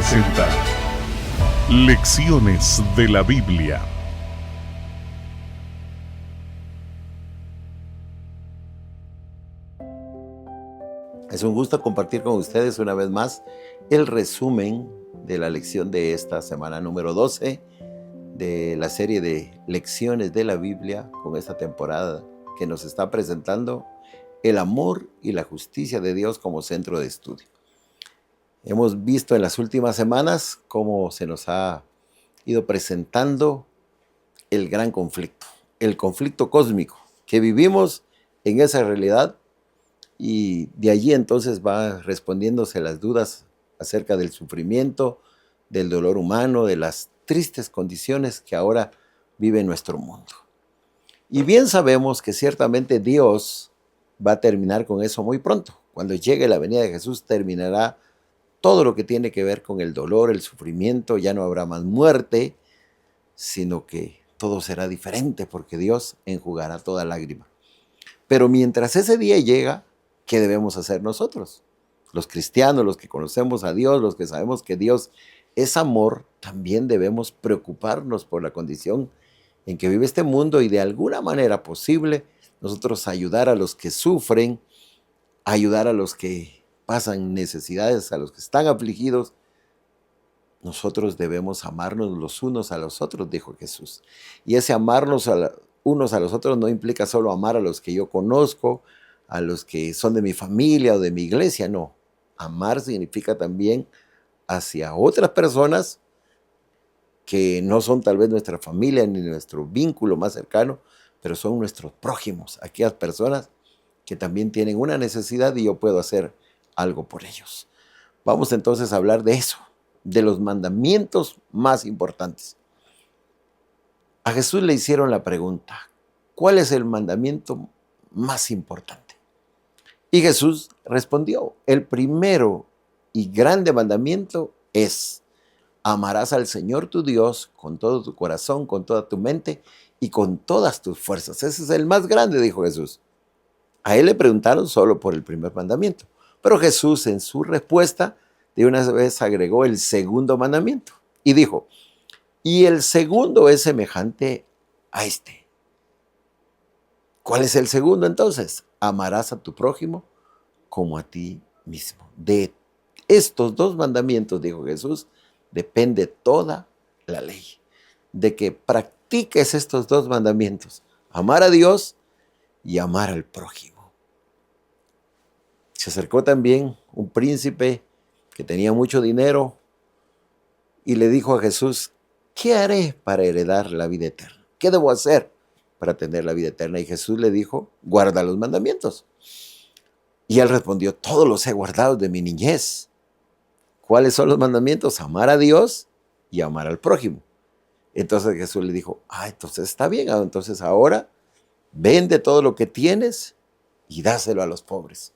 presenta Lecciones de la Biblia. Es un gusto compartir con ustedes una vez más el resumen de la lección de esta semana número 12 de la serie de Lecciones de la Biblia, con esta temporada que nos está presentando el amor y la justicia de Dios como centro de estudio. Hemos visto en las últimas semanas cómo se nos ha ido presentando el gran conflicto, el conflicto cósmico que vivimos en esa realidad, y de allí entonces va respondiéndose las dudas acerca del sufrimiento, del dolor humano, de las tristes condiciones que ahora vive nuestro mundo. Y bien sabemos que ciertamente Dios va a terminar con eso muy pronto. Cuando llegue la venida de Jesús terminará todo lo que tiene que ver con el dolor, el sufrimiento. Ya no habrá más muerte, sino que todo será diferente porque Dios enjugará toda lágrima. Pero mientras ese día llega, ¿qué debemos hacer nosotros? Los cristianos, los que conocemos a Dios, los que sabemos que Dios es amor, también debemos preocuparnos por la condición en que vive este mundo y de alguna manera posible nosotros ayudar a los que sufren, ayudar a los que pasan necesidades, a los que están afligidos. Nosotros debemos amarnos los unos a los otros, dijo Jesús. Y ese amarnos unos a los otros no implica solo amar a los que yo conozco, a los que son de mi familia o de mi iglesia, no. Amar significa también hacia otras personas que no son tal vez nuestra familia ni nuestro vínculo más cercano, pero son nuestros prójimos, aquellas personas que también tienen una necesidad y yo puedo hacer algo por ellos. Vamos entonces a hablar de eso, de los mandamientos más importantes. A Jesús le hicieron la pregunta, ¿cuál es el mandamiento más importante? Y Jesús respondió, el primero y grande mandamiento es: amarás al Señor tu Dios con todo tu corazón, con toda tu mente y con todas tus fuerzas. Ese es el más grande, dijo Jesús. A él le preguntaron solo por el primer mandamiento, pero Jesús en su respuesta de una vez agregó el segundo mandamiento y dijo, y el segundo es semejante a este. ¿Cuál es el segundo entonces? Amarás a tu prójimo como a ti mismo. De estos dos mandamientos, dijo Jesús, depende toda la ley. De que practiques estos dos mandamientos, amar a Dios y amar al prójimo. Se acercó también un príncipe que tenía mucho dinero y le dijo a Jesús, ¿qué haré para heredar la vida eterna? ¿Qué debo hacer para tener la vida eterna? Y Jesús le dijo, guarda los mandamientos. Y él respondió, todos los he guardado de mi niñez. ¿Cuáles son los mandamientos? Amar a Dios y amar al prójimo. Entonces Jesús le dijo, entonces está bien, entonces ahora vende todo lo que tienes y dáselo a los pobres.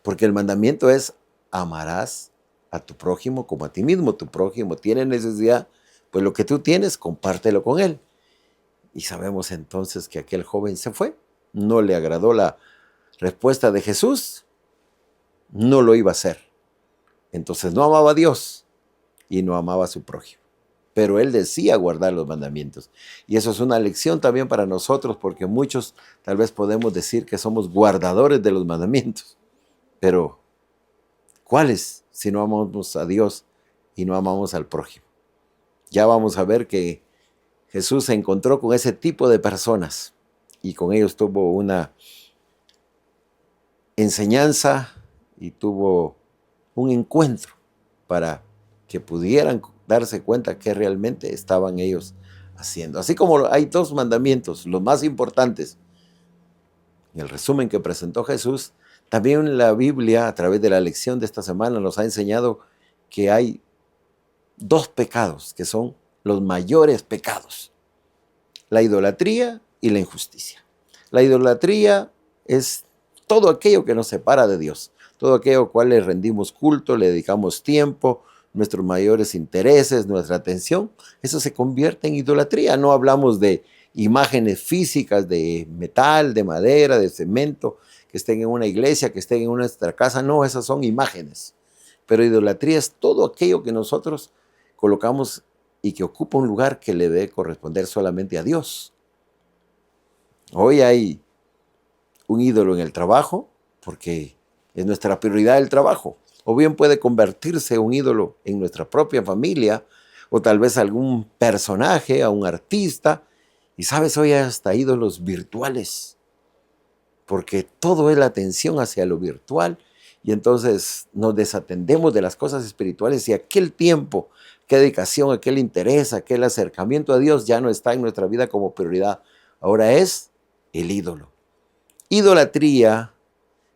Porque el mandamiento es, amarás a tu prójimo como a ti mismo. Tu prójimo tiene necesidad, pues lo que tú tienes, compártelo con él. Y sabemos entonces que aquel joven se fue. No le agradó la respuesta de Jesús. No lo iba a hacer. Entonces no amaba a Dios y no amaba a su prójimo. Pero él decía guardar los mandamientos. Y eso es una lección también para nosotros, porque muchos tal vez podemos decir que somos guardadores de los mandamientos. Pero, ¿cuáles si no amamos a Dios y no amamos al prójimo? Ya vamos a ver que Jesús se encontró con ese tipo de personas y con ellos tuvo una enseñanza y tuvo un encuentro para que pudieran darse cuenta que realmente estaban ellos haciendo. Así como hay dos mandamientos, los más importantes, en el resumen que presentó Jesús, también la Biblia, a través de la lección de esta semana, nos ha enseñado que hay dos pecados que son los mayores pecados: la idolatría y la injusticia. La idolatría es todo aquello que nos separa de Dios, todo aquello al cual le rendimos culto, le dedicamos tiempo, nuestros mayores intereses, nuestra atención. Eso se convierte en idolatría. No hablamos de imágenes físicas de metal, de madera, de cemento, que estén en una iglesia, que estén en nuestra casa. No, esas son imágenes. Pero idolatría es todo aquello que nosotros colocamos y que ocupa un lugar que le debe corresponder solamente a Dios. Hoy hay un ídolo en el trabajo porque es nuestra prioridad el trabajo. O bien puede convertirse un ídolo en nuestra propia familia, o tal vez algún personaje, a un artista. Y sabes, hoy hay hasta ídolos virtuales, porque todo es la atención hacia lo virtual, y entonces nos desatendemos de las cosas espirituales y aquel tiempo, aquella dedicación, aquel interés, aquel acercamiento a Dios ya no está en nuestra vida como prioridad. Ahora es el ídolo. Idolatría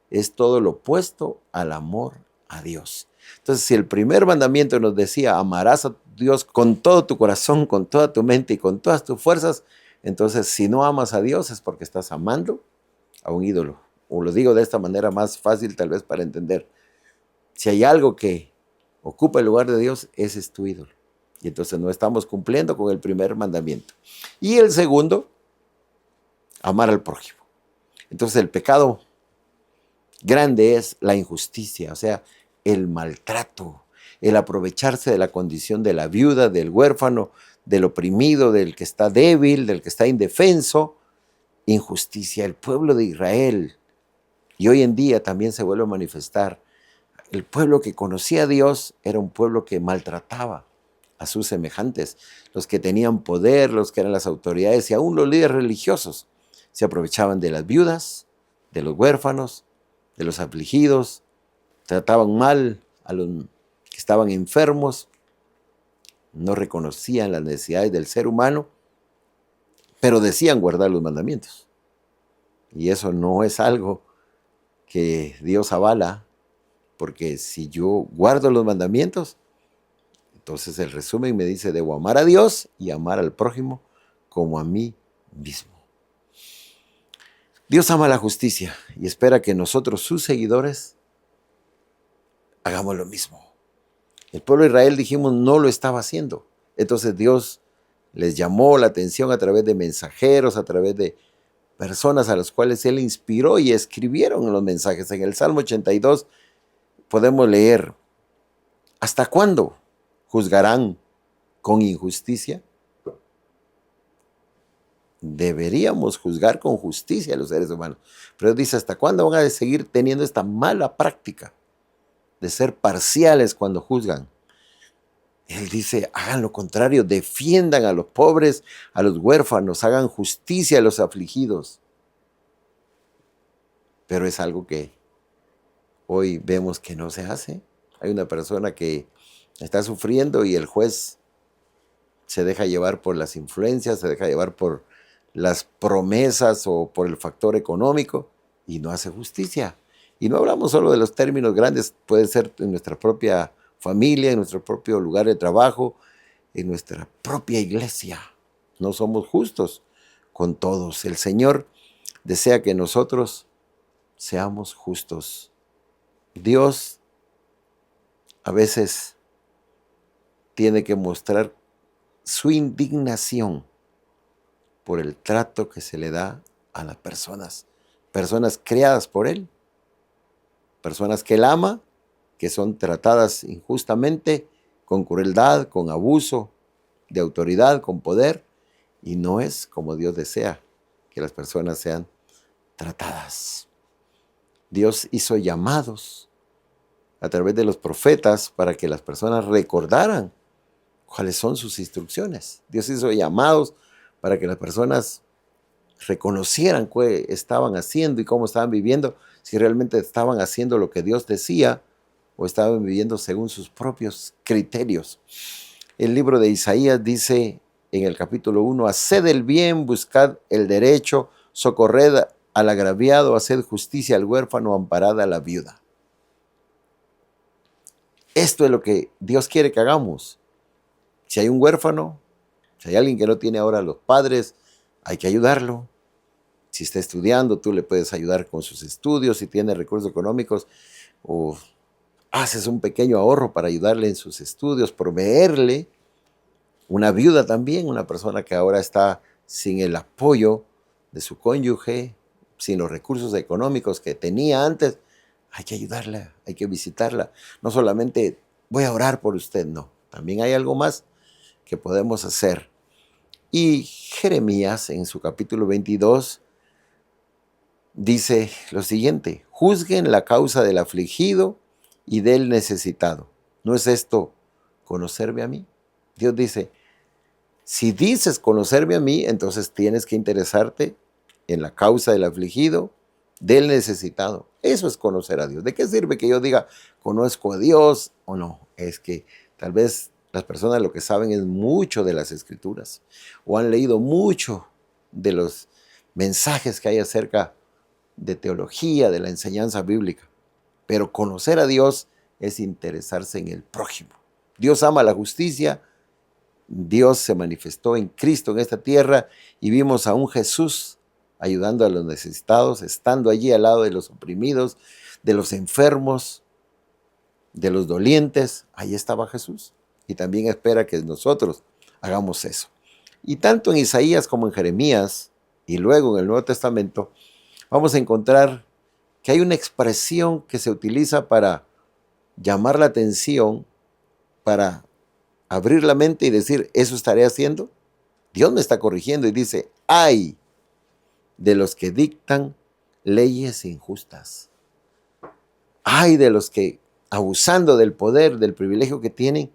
es todo lo opuesto al amor a Dios. Entonces, si el primer mandamiento nos decía, amarás a Dios con todo tu corazón, con toda tu mente y con todas tus fuerzas, entonces si no amas a Dios es porque estás amando a un ídolo. O lo digo de esta manera más fácil tal vez para entender. Si hay algo que ocupa el lugar de Dios, ese es tu ídolo. Y entonces no estamos cumpliendo con el primer mandamiento. Y el segundo, amar al prójimo. Entonces el pecado grande es la injusticia, o sea, el maltrato, el aprovecharse de la condición de la viuda, del huérfano, del oprimido, del que está débil, del que está indefenso. Injusticia. El pueblo de Israel, y hoy en día también se vuelve a manifestar, el pueblo que conocía a Dios era un pueblo que maltrataba a sus semejantes, los que tenían poder, los que eran las autoridades y aún los líderes religiosos. Se aprovechaban de las viudas, de los huérfanos, de los afligidos, trataban mal a los que estaban enfermos, no reconocían las necesidades del ser humano, pero decían guardar los mandamientos. Y eso no es algo que Dios avala, porque si yo guardo los mandamientos, entonces el resumen me dice, debo amar a Dios y amar al prójimo como a mí mismo. Dios ama la justicia y espera que nosotros, sus seguidores, hagamos lo mismo. El pueblo de Israel, dijimos, no lo estaba haciendo. Entonces Dios les llamó la atención a través de mensajeros, a través de personas a las cuales Él inspiró y escribieron los mensajes. En el Salmo 82 podemos leer, ¿hasta cuándo juzgarán con injusticia? Deberíamos juzgar con justicia a los seres humanos. Pero dice, ¿hasta cuándo van a seguir teniendo esta mala práctica de ser parciales cuando juzgan? Él dice, hagan lo contrario, defiendan a los pobres, a los huérfanos, hagan justicia a los afligidos. Pero es algo que hoy vemos que no se hace. Hay una persona que está sufriendo y el juez se deja llevar por las influencias, se deja llevar por las promesas o por el factor económico y no hace justicia. Y no hablamos solo de los términos grandes, puede ser en nuestra propia familia, en nuestro propio lugar de trabajo, en nuestra propia iglesia. No somos justos con todos. El Señor desea que nosotros seamos justos. Dios a veces tiene que mostrar su indignación por el trato que se le da a las personas creadas por Él, personas que Él ama, que son tratadas injustamente, con crueldad, con abuso de autoridad, con poder, y no es como Dios desea que las personas sean tratadas. Dios hizo llamados a través de los profetas para que las personas recordaran cuáles son sus instrucciones. Dios hizo llamados para que las personas reconocieran qué estaban haciendo y cómo estaban viviendo, si realmente estaban haciendo lo que Dios decía o estaban viviendo según sus propios criterios. El libro de Isaías dice en el capítulo 1, haced el bien, buscad el derecho, socorred al agraviado, haced justicia al huérfano, amparad a la viuda. Esto es lo que Dios quiere que hagamos. Si hay un huérfano, si hay alguien que no tiene ahora a los padres, hay que ayudarlo. Si está estudiando, tú le puedes ayudar con sus estudios. Si tiene recursos económicos, o haces un pequeño ahorro para ayudarle en sus estudios, proveerle. Una viuda también, una persona que ahora está sin el apoyo de su cónyuge, sin los recursos económicos que tenía antes, hay que ayudarla, hay que visitarla. No solamente voy a orar por usted, no. También hay algo más que podemos hacer. Y Jeremías en su capítulo 22 dice lo siguiente: juzguen la causa del afligido y del necesitado. ¿No es esto conocerme a mí? Dios dice, si dices conocerme a mí, entonces tienes que interesarte en la causa del afligido, del necesitado. Eso es conocer a Dios. ¿De qué sirve que yo diga conozco a Dios o no? Es que tal vez las personas lo que saben es mucho de las Escrituras o han leído mucho de los mensajes que hay acerca de teología, de la enseñanza bíblica. Pero conocer a Dios es interesarse en el prójimo. Dios ama la justicia. Dios se manifestó en Cristo en esta tierra y vimos a un Jesús ayudando a los necesitados, estando allí al lado de los oprimidos, de los enfermos, de los dolientes. Ahí estaba Jesús y también espera que nosotros hagamos eso. Y tanto en Isaías como en Jeremías y luego en el Nuevo Testamento vamos a encontrar que hay una expresión que se utiliza para llamar la atención, para abrir la mente y decir, ¿eso estaré haciendo? Dios me está corrigiendo y dice, ay de los que dictan leyes injustas. Ay de los que, abusando del poder, del privilegio que tienen,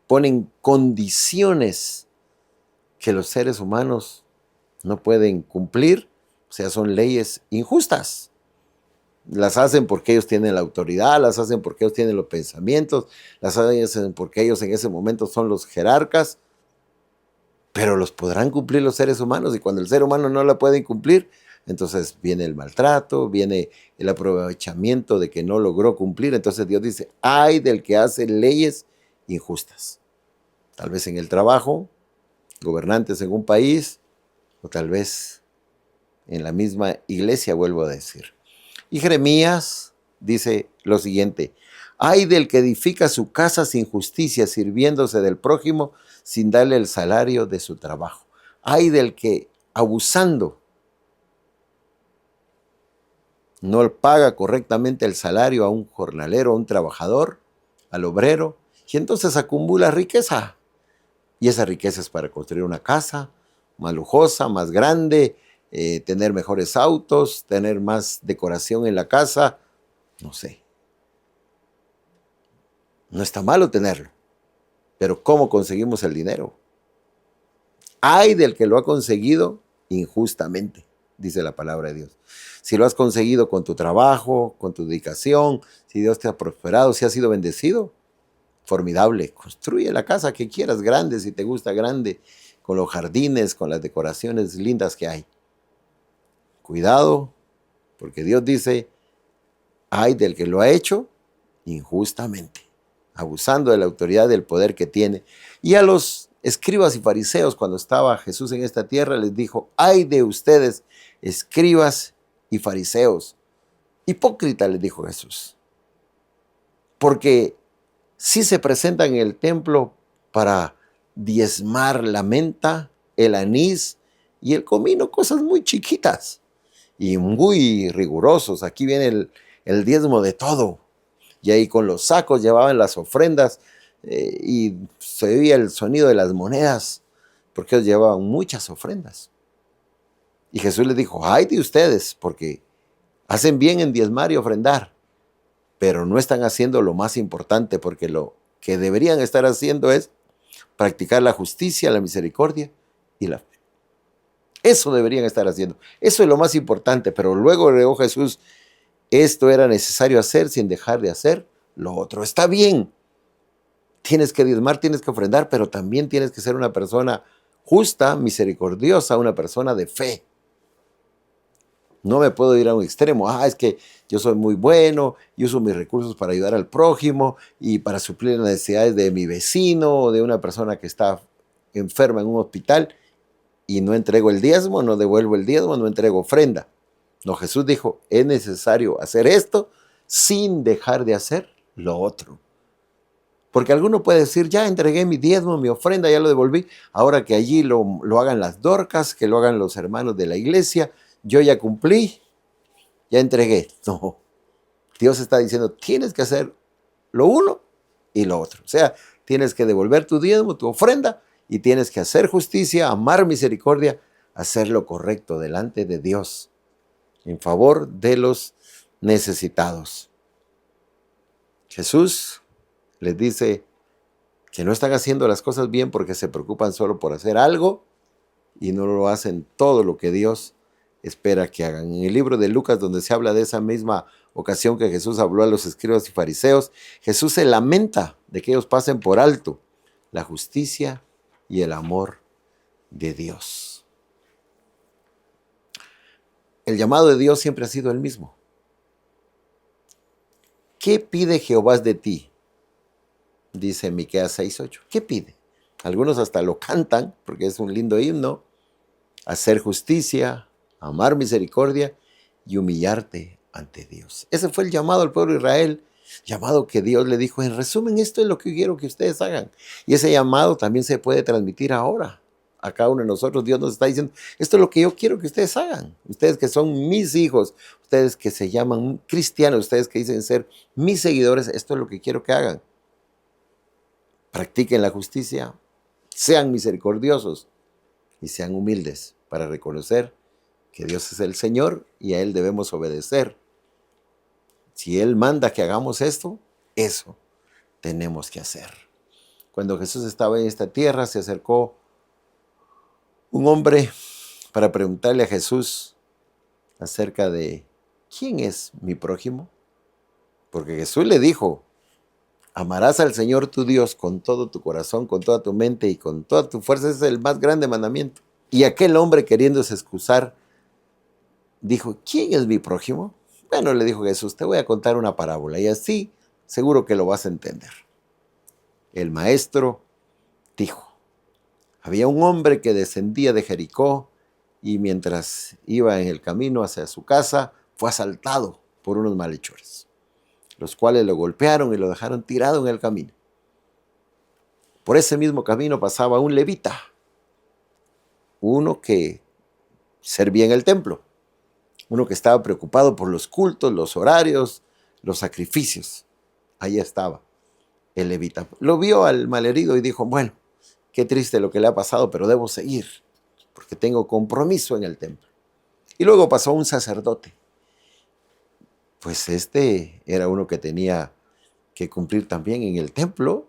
ponen condiciones que los seres humanos no pueden cumplir, o sea, son leyes injustas. Las hacen porque ellos tienen la autoridad, las hacen porque ellos tienen los pensamientos, las hacen porque ellos en ese momento son los jerarcas, pero los podrán cumplir los seres humanos, y cuando el ser humano no la puede cumplir, entonces viene el maltrato, viene el aprovechamiento de que no logró cumplir. Entonces Dios dice, ay del que hace leyes injustas. Tal vez en el trabajo, gobernantes en un país, o tal vez en la misma iglesia, vuelvo a decir. Y Jeremías dice lo siguiente: ay del que edifica su casa sin justicia, sirviéndose del prójimo sin darle el salario de su trabajo. Ay del que, abusando, no paga correctamente el salario a un jornalero, a un trabajador, al obrero, y entonces acumula riqueza. Y esa riqueza es para construir una casa más lujosa, más grande, tener mejores autos, tener más decoración en la casa, no sé. No está malo tenerlo, pero ¿cómo conseguimos el dinero? Ay del que lo ha conseguido injustamente, dice la palabra de Dios. Si lo has conseguido con tu trabajo, con tu dedicación, si Dios te ha prosperado, si has sido bendecido, formidable. Construye la casa que quieras, grande, si te gusta grande, con los jardines, con las decoraciones lindas que hay. Cuidado, porque Dios dice, ay del que lo ha hecho injustamente, abusando de la autoridad, del poder que tiene. Y a los escribas y fariseos, cuando estaba Jesús en esta tierra, les dijo, ay de ustedes, escribas y fariseos, hipócritas, les dijo Jesús, porque sí se presentan en el templo para diezmar la menta, el anís y el comino, cosas muy chiquitas y muy rigurosos. Aquí viene el diezmo de todo. Y ahí con los sacos llevaban las ofrendas y se oía el sonido de las monedas, porque ellos llevaban muchas ofrendas. Y Jesús les dijo, ay de ustedes, porque hacen bien en diezmar y ofrendar, pero no están haciendo lo más importante, porque lo que deberían estar haciendo es practicar la justicia, la misericordia y la fe. Eso deberían estar haciendo. Eso es lo más importante, pero luego agregó Jesús, esto era necesario hacer sin dejar de hacer lo otro. Está bien, tienes que diezmar, tienes que ofrendar, pero también tienes que ser una persona justa, misericordiosa, una persona de fe. No me puedo ir a un extremo, es que yo soy muy bueno y uso mis recursos para ayudar al prójimo y para suplir las necesidades de mi vecino o de una persona que está enferma en un hospital, y no entrego el diezmo, no devuelvo el diezmo, no entrego ofrenda. No, Jesús dijo, es necesario hacer esto sin dejar de hacer lo otro. Porque alguno puede decir, ya entregué mi diezmo, mi ofrenda, ya lo devolví, ahora que allí lo hagan las Dorcas, que lo hagan los hermanos de la iglesia, yo ya cumplí, ya entregué. No, Dios está diciendo, tienes que hacer lo uno y lo otro. O sea, tienes que devolver tu diezmo, tu ofrenda, y tienes que hacer justicia, amar misericordia, hacer lo correcto delante de Dios, en favor de los necesitados. Jesús les dice que no están haciendo las cosas bien porque se preocupan solo por hacer algo y no lo hacen todo lo que Dios espera que hagan. En el libro de Lucas, donde se habla de esa misma ocasión que Jesús habló a los escribas y fariseos, Jesús se lamenta de que ellos pasen por alto la justicia y el amor de Dios. El llamado de Dios siempre ha sido el mismo. ¿Qué pide Jehová de ti? Dice Miqueas 6:8. ¿Qué pide? Algunos hasta lo cantan porque es un lindo himno. Hacer justicia, amar misericordia y humillarte ante Dios. Ese fue el llamado al pueblo de Israel, llamado que Dios le dijo, en resumen, esto es lo que quiero que ustedes hagan. Y ese llamado también se puede transmitir ahora. A cada uno de nosotros Dios nos está diciendo, esto es lo que yo quiero que ustedes hagan. Ustedes que son mis hijos, ustedes que se llaman cristianos, ustedes que dicen ser mis seguidores, esto es lo que quiero que hagan. Practiquen la justicia, sean misericordiosos y sean humildes para reconocer que Dios es el Señor y a Él debemos obedecer. Si Él manda que hagamos esto, eso tenemos que hacer. Cuando Jesús estaba en esta tierra, se acercó un hombre para preguntarle a Jesús acerca de ¿quién es mi prójimo? Porque Jesús le dijo, amarás al Señor tu Dios con todo tu corazón, con toda tu mente y con toda tu fuerza. Ese es el más grande mandamiento. Y aquel hombre, queriéndose excusar, dijo, ¿quién es mi prójimo? Bueno, le dijo Jesús, te voy a contar una parábola y así seguro que lo vas a entender. El maestro dijo, había un hombre que descendía de Jericó y mientras iba en el camino hacia su casa, fue asaltado por unos malhechores, los cuales lo golpearon y lo dejaron tirado en el camino. Por ese mismo camino pasaba un levita, uno que servía en el templo, uno que estaba preocupado por los cultos, los horarios, los sacrificios. Ahí estaba el levita. Lo vio al malherido y dijo, bueno, qué triste lo que le ha pasado, pero debo seguir, porque tengo compromiso en el templo. Y luego pasó un sacerdote. Pues este era uno que tenía que cumplir también en el templo,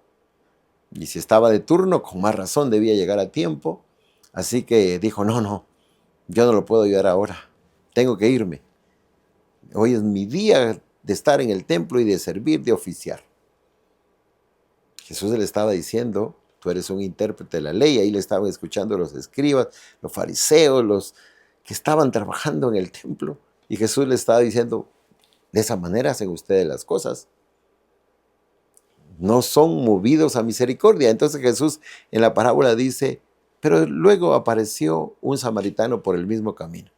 y si estaba de turno, con más razón debía llegar a tiempo. Así que dijo, no, yo no lo puedo ayudar ahora, tengo que irme. Hoy es mi día de estar en el templo y de servir, de oficiar. Jesús le estaba diciendo, tú eres un intérprete de la ley. Ahí le estaban escuchando los escribas, los fariseos, los que estaban trabajando en el templo. Y Jesús le estaba diciendo, de esa manera hacen ustedes las cosas. No son movidos a misericordia. Entonces Jesús en la parábola dice, pero luego apareció un samaritano por el mismo camino.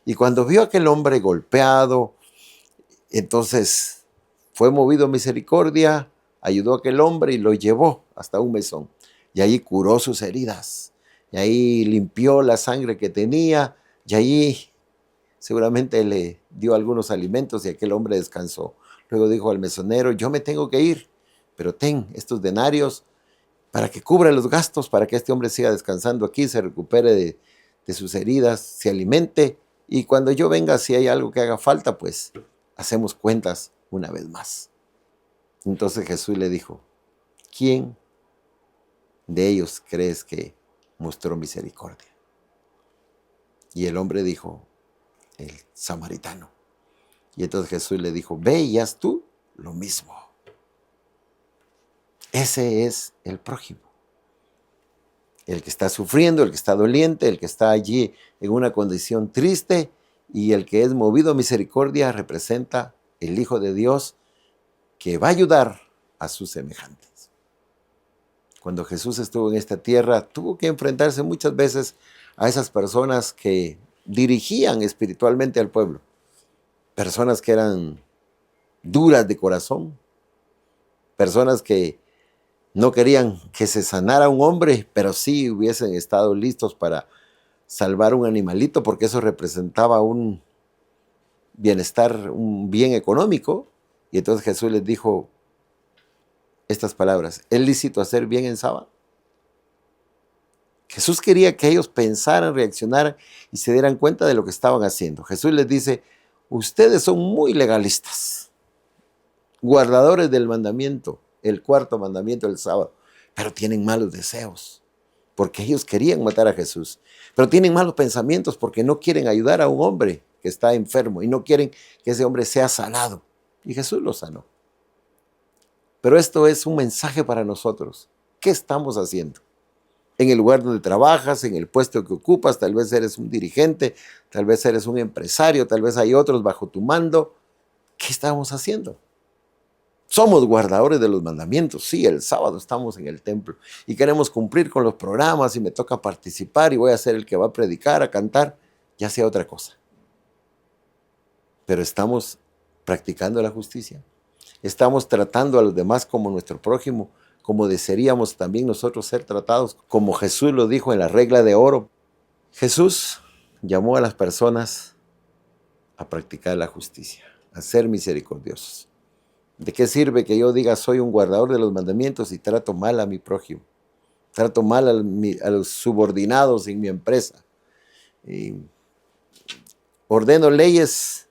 Y cuando vio a aquel hombre golpeado, entonces fue movido a misericordia, ayudó a aquel hombre y lo llevó hasta un mesón. Y ahí curó sus heridas. Y ahí limpió la sangre que tenía. Y ahí seguramente le dio algunos alimentos y aquel hombre descansó. Luego dijo al mesonero, yo me tengo que ir, pero ten estos denarios para que cubra los gastos, para que este hombre siga descansando aquí, se recupere de sus heridas, se alimente. Y cuando yo venga, si hay algo que haga falta, pues hacemos cuentas una vez más. Entonces Jesús le dijo, ¿quién de ellos crees que mostró misericordia? Y el hombre dijo, el samaritano. Y entonces Jesús le dijo, ve y haz tú lo mismo. Ese es el prójimo. El que está sufriendo, el que está doliente, el que está allí en una condición triste, y el que es movido a misericordia representa el Hijo de Dios que va a ayudar a sus semejantes. Cuando Jesús estuvo en esta tierra, tuvo que enfrentarse muchas veces a esas personas que dirigían espiritualmente al pueblo. Personas que eran duras de corazón, personas que no querían que se sanara un hombre, pero sí hubiesen estado listos para salvar un animalito, porque eso representaba un bienestar, un bien económico. Y entonces Jesús les dijo estas palabras: ¿es lícito hacer bien en sábado? Jesús quería que ellos pensaran, reaccionaran y se dieran cuenta de lo que estaban haciendo. Jesús les dice: ustedes son muy legalistas, guardadores del mandamiento, el cuarto mandamiento del sábado, pero tienen malos deseos, porque ellos querían matar a Jesús, pero tienen malos pensamientos porque no quieren ayudar a un hombre que está enfermo y no quieren que ese hombre sea sanado. Y Jesús lo sanó. Pero esto es un mensaje para nosotros. ¿Qué estamos haciendo? En el lugar donde trabajas, en el puesto que ocupas, tal vez eres un dirigente, tal vez eres un empresario, tal vez hay otros bajo tu mando. ¿Qué estamos haciendo? Somos guardadores de los mandamientos. Sí, el sábado estamos en el templo y queremos cumplir con los programas y me toca participar y voy a ser el que va a predicar, a cantar, ya sea otra cosa. Pero estamos practicando la justicia. Estamos tratando a los demás como nuestro prójimo, como desearíamos también nosotros ser tratados, como Jesús lo dijo en la regla de oro. Jesús llamó a las personas a practicar la justicia, a ser misericordiosos. ¿De qué sirve que yo diga soy un guardador de los mandamientos y trato mal a mi prójimo? Trato mal a los subordinados en mi empresa. Y ordeno leyes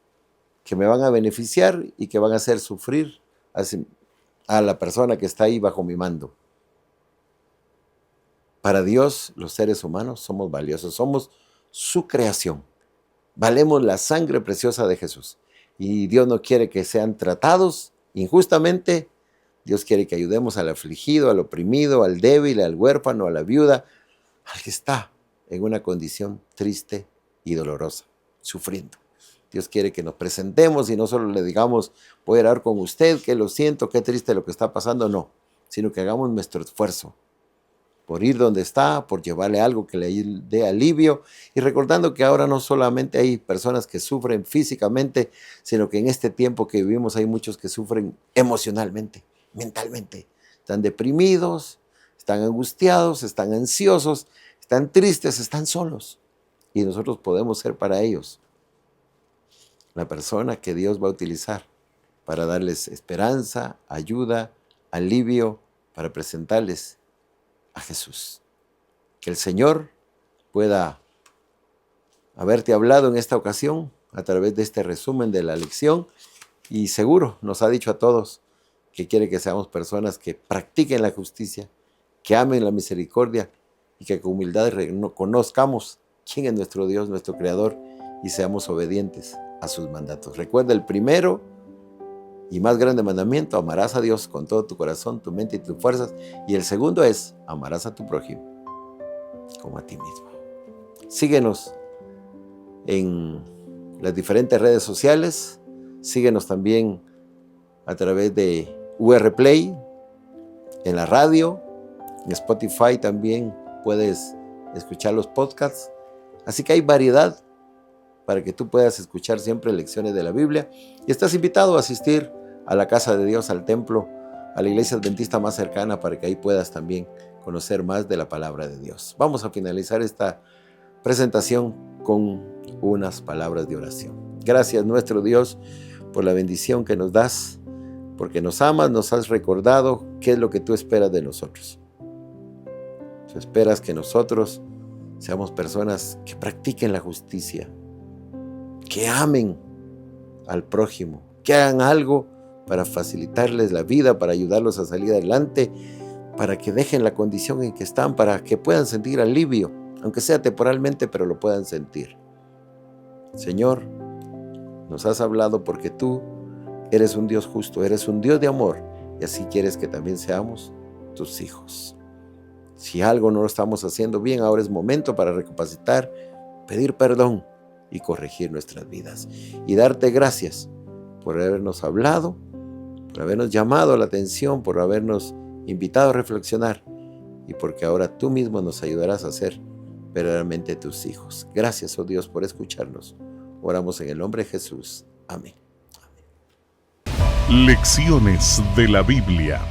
que me van a beneficiar y que van a hacer sufrir a la persona que está ahí bajo mi mando. Para Dios, los seres humanos somos valiosos, somos su creación. Valemos la sangre preciosa de Jesús. Y Dios no quiere que sean tratados injustamente. Dios quiere que ayudemos al afligido, al oprimido, al débil, al huérfano, a la viuda, al que está en una condición triste y dolorosa, sufriendo. Dios quiere que nos presentemos y no solo le digamos, voy a orar con usted, que lo siento, qué triste lo que está pasando, no, sino que hagamos nuestro esfuerzo por ir donde está, por llevarle algo que le dé alivio, y recordando que ahora no solamente hay personas que sufren físicamente, sino que en este tiempo que vivimos hay muchos que sufren emocionalmente, mentalmente. Están deprimidos, están angustiados, están ansiosos, están tristes, están solos, y nosotros podemos ser para ellos la persona que Dios va a utilizar para darles esperanza, ayuda, alivio, para presentarles a Jesús. Que el Señor pueda haberte hablado en esta ocasión a través de este resumen de la lección, y seguro nos ha dicho a todos que quiere que seamos personas que practiquen la justicia, que amen la misericordia y que con humildad conozcamos quién es nuestro Dios, nuestro Creador, y seamos obedientes a sus mandatos. Recuerda el primero y más grande mandamiento: amarás a Dios con todo tu corazón, tu mente y tus fuerzas. Y el segundo es: amarás a tu prójimo como a ti mismo. Síguenos en las diferentes redes sociales. Síguenos también a través de UR Play, en la radio, en Spotify también puedes escuchar los podcasts. Así que hay variedad para que tú puedas escuchar siempre lecciones de la Biblia. Y estás invitado a asistir a la casa de Dios, al templo, a la iglesia adventista más cercana, para que ahí puedas también conocer más de la palabra de Dios. Vamos a finalizar esta presentación con unas palabras de oración. Gracias, nuestro Dios, por la bendición que nos das, porque nos amas, nos has recordado qué es lo que tú esperas de nosotros. Tú esperas que nosotros seamos personas que practiquen la justicia, que amen al prójimo, que hagan algo para facilitarles la vida, para ayudarlos a salir adelante, para que dejen la condición en que están, para que puedan sentir alivio, aunque sea temporalmente, pero lo puedan sentir. Señor, nos has hablado porque tú eres un Dios justo, eres un Dios de amor, y así quieres que también seamos tus hijos. Si algo no lo estamos haciendo bien, ahora es momento para recapacitar, pedir perdón y corregir nuestras vidas. Y darte gracias por habernos hablado, por habernos llamado la atención, por habernos invitado a reflexionar, y porque ahora tú mismo nos ayudarás a ser verdaderamente tus hijos. Gracias, oh Dios, por escucharnos. Oramos en el nombre de Jesús. Amén. Lecciones de la Biblia.